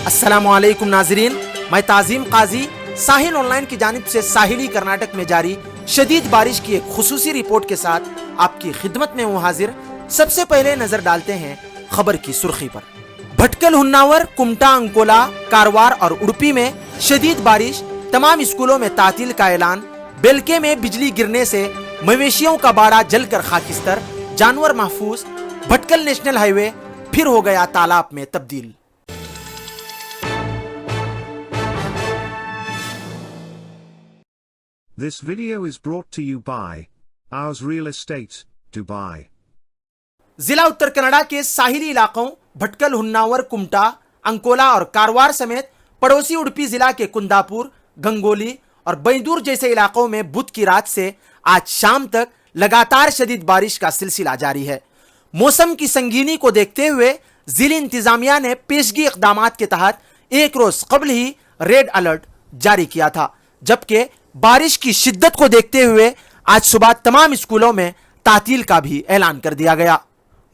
अस्सलाम वालेकुम नाजरीन, मैं ताज़ीम काजी साहिल ऑनलाइन की जानिब से साहिली कर्नाटक में जारी शदीद बारिश की एक खुसूसी रिपोर्ट के साथ आपकी खिदमत में हूँ हाजिर। सबसे पहले नजर डालते हैं खबर की सुर्खी पर। भटकल, हुन्नावर, कुमटा, अंकोला, कारवार और उडुपी में शदीद बारिश, तमाम स्कूलों में तातील का ऐलान। बेलके में बिजली गिरने से मवेशियों का बाड़ा जलकर खाकिस्तर, जानवर महफूज। भटकल नेशनल हाईवे फिर हो गया तालाब में तब्दील। This video is brought to you by Ours Real Estate, Dubai. जिला उत्तर कन्नड़ा के साहिली इलाकों भटकल, हुन्नावर, कुमटा, अंकोला और कारवार समेत पड़ोसी उडुपी जिला के कुंदापुर, गंगोली और बैदूर जैसे इलाकों में बुध की रात से आज शाम तक लगातार शदीद बारिश का सिलसिला जारी है। मौसम की संगीनी को देखते हुए जिला इंतजामिया ने पेशगी इक़दामात के तहत एक रोज कबल ही रेड अलर्ट जारी किया था, जबकि बारिश की शिद्दत को देखते हुए आज सुबह तमाम स्कूलों में तातील का भी ऐलान कर दिया गया।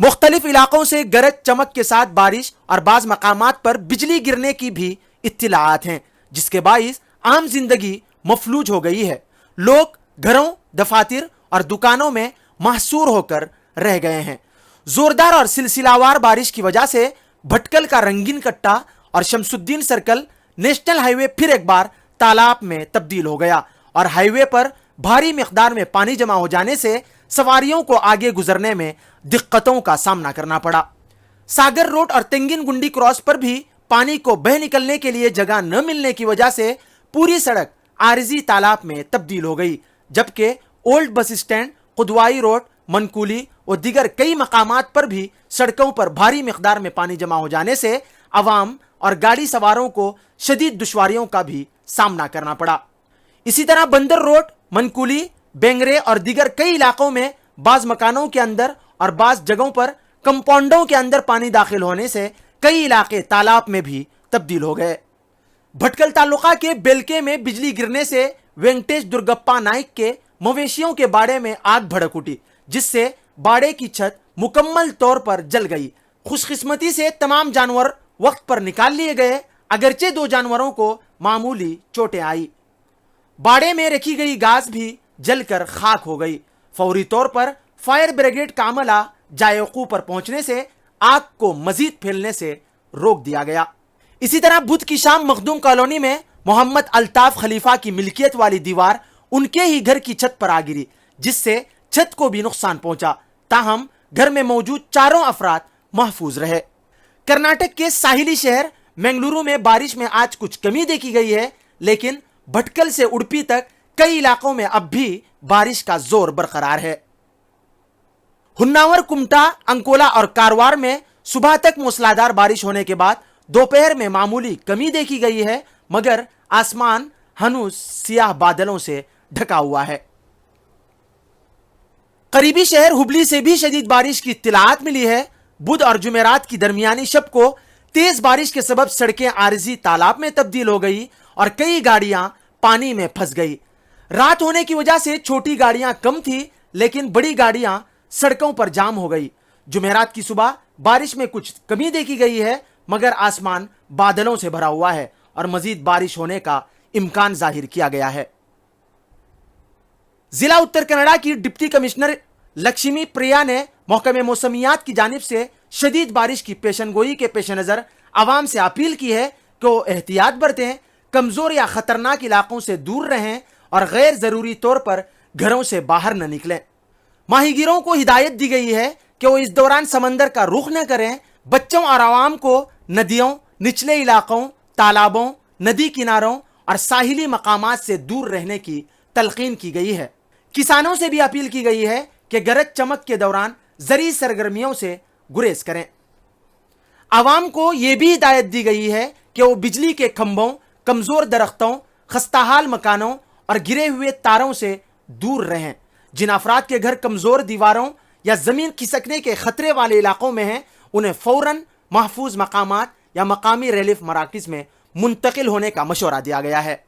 मुख्तलिफ इलाकों से गरज चमक के साथ बारिश और बाज मकामात पर बिजली गिरने की भी इत्तिलाआत हैं, जिसके बाइस आम जिंदगी मफलूज हो गई है। लोग घरों, दफातर और दुकानों में महसूर होकर रह गए हैं। जोरदार और सिलसिलावार बारिश की वजह से भटकल का रंगीन कट्टा और शमसुद्दीन सर्कल नेशनल हाईवे फिर एक बार तालाब में तब्दील हो गया और हाईवे पर भारी मिकदार में पानी जमा हो जाने से सवारियों को आगे गुजरने में दिक्कतों का सामना करना पड़ा। सागर रोड और तेंगिन गुंडी क्रॉस पर भी पानी को बह निकलने के लिए जगह न मिलने की वजह से पूरी सड़क आरजी तालाब में तब्दील हो गई, जबकि ओल्ड बस स्टैंड, कुदवाई रोड, मनकूली और दीगर कई मकामात पर भी सड़कों पर भारी मिकदार में पानी जमा हो जाने से अवाम और गाड़ी सवारों को शदीद दुश्वारियों का भी सामना करना पड़ा। इसी तरह बंदर रोड, मनकूली, बेंगरे और दीगर कई इलाकों में बाज मकानों के अंदर और बाज जगहों पर कंपाउंडों के अंदर पानी दाखिल होने से कई इलाके तालाब में भी तब्दील हो गए। भटकल तालुका के बेलके में बिजली गिरने से वेंकटेश दुर्गप्पा नाइक के मवेशियों के बाड़े में आग भड़क उठी, जिससे बाड़े की छत मुकम्मल तौर पर जल गई। खुशकिस्मती से तमाम जानवर वक्त पर निकाल लिए गए, अगरचे 2 जानवरों को मामूली चोटें आई। बाड़े में रखी गई घास भी जलकर खाक हो गई। फौरी तौर पर फायर ब्रिगेड का अमला जायकू पर पहुंचने से आग को मजीद फैलने से रोक दिया गया। इसी तरह बुध की शाम मखदूम कॉलोनी में मोहम्मद अल्ताफ खलीफा की मिल्कियत वाली दीवार उनके ही घर की छत पर आ गिरी, जिससे छत को भी नुकसान पहुंचा। ताहम घर में मौजूद 4 अफराद महफूज रहे। कर्नाटक के साहिली शहर मंगलुरु में बारिश में आज कुछ कमी देखी गई है, लेकिन भटकल से उडुपी तक कई इलाकों में अब भी बारिश का जोर बरकरार है। हुन्नावर, कुमटा, अंकोला और कारवार में सुबह तक मूसलाधार बारिश होने के बाद दोपहर में मामूली कमी देखी गई है, मगर आसमान हनूज सियाह बादलों से ढका हुआ है। करीबी शहर हुबली से भी शदीद बारिश की इत्तिलात मिली है। बुध और जुमेरात की दरमियानी शब को तेज बारिश के सबब सड़कें आरजी तालाब में तब्दील हो गई और कई गाड़ियां पानी में फंस गई। रात होने की वजह से छोटी गाड़ियां कम थी, लेकिन बड़ी गाड़ियां सड़कों पर जाम हो गई। जुमेरात की सुबह बारिश में कुछ कमी देखी गई है, मगर आसमान बादलों से भरा हुआ है और मजीद बारिश होने का इम्कान जाहिर किया गया है। जिला उत्तर कन्नड़ा की डिप्टी कमिश्नर लक्ष्मी प्रिया ने महकमे मौसमियात की जानिब से शदीद बारिश की पेशनगोई के पेश नजर आवाम से अपील की है कि वो एहतियात बरतें, कमजोर या खतरनाक इलाकों से दूर रहें और गैर जरूरी तौर पर घरों से बाहर न निकलें। माहीगीरों को हिदायत दी गई है कि वो इस दौरान समंदर का रुख न करें। बच्चों और आवाम को नदियों, निचले इलाकों, तालाबों, नदी किनारों और साहिली मकामात से दूर रहने की तलकीन की गई है। किसानों से भी अपील की गई है कि गरज चमक के दौरान जरी सरगर्मियों से गुरेज करें। आवाम को यह भी हिदायत दी गई है कि वो बिजली के खंभों, कमजोर दरख्तों, खस्ताहाल मकानों और गिरे हुए तारों से दूर रहें। जिन अफराद के घर कमजोर दीवारों या जमीन खिसकने के खतरे वाले इलाकों में हैं, उन्हें फौरन महफूज मकामात या मकामी रिलीफ मराकज में मुंतकिल होने का मशवरा दिया गया है।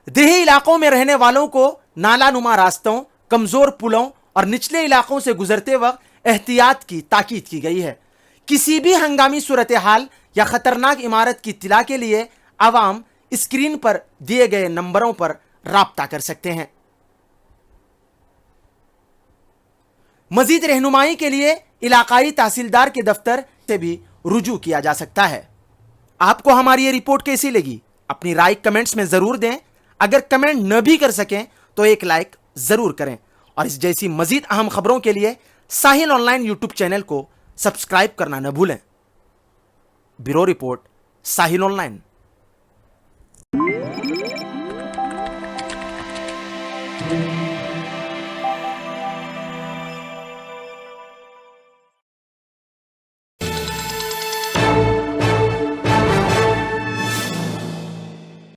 देही इलाकों में रहने वालों को नालानुमा रास्तों, कमजोर पुलों और निचले इलाकों से गुजरते वक्त एहतियात की ताकीद की गई है। किसी भी हंगामी सूरत हाल یا خطرناک عمارت کی اطلاع کے لیے عوام اسکرین پر دیے گئے نمبروں پر رابطہ کر سکتے ہیں۔ مزید رہنمائی کے لیے علاقائی تحصیلدار کے دفتر سے بھی رجوع کیا جا سکتا ہے۔ آپ کو ہماری یہ رپورٹ کیسی لگی؟ اپنی رائے کمنٹس میں ضرور دیں۔ اگر کمنٹ نہ بھی کر سکیں تو ایک لائک ضرور کریں، اور اس جیسی مزید اہم خبروں کے لیے ساحل آن لائن یوٹیوب چینل کو سبسکرائب کرنا نہ بھولیں۔ Bureau report, Sahil on line.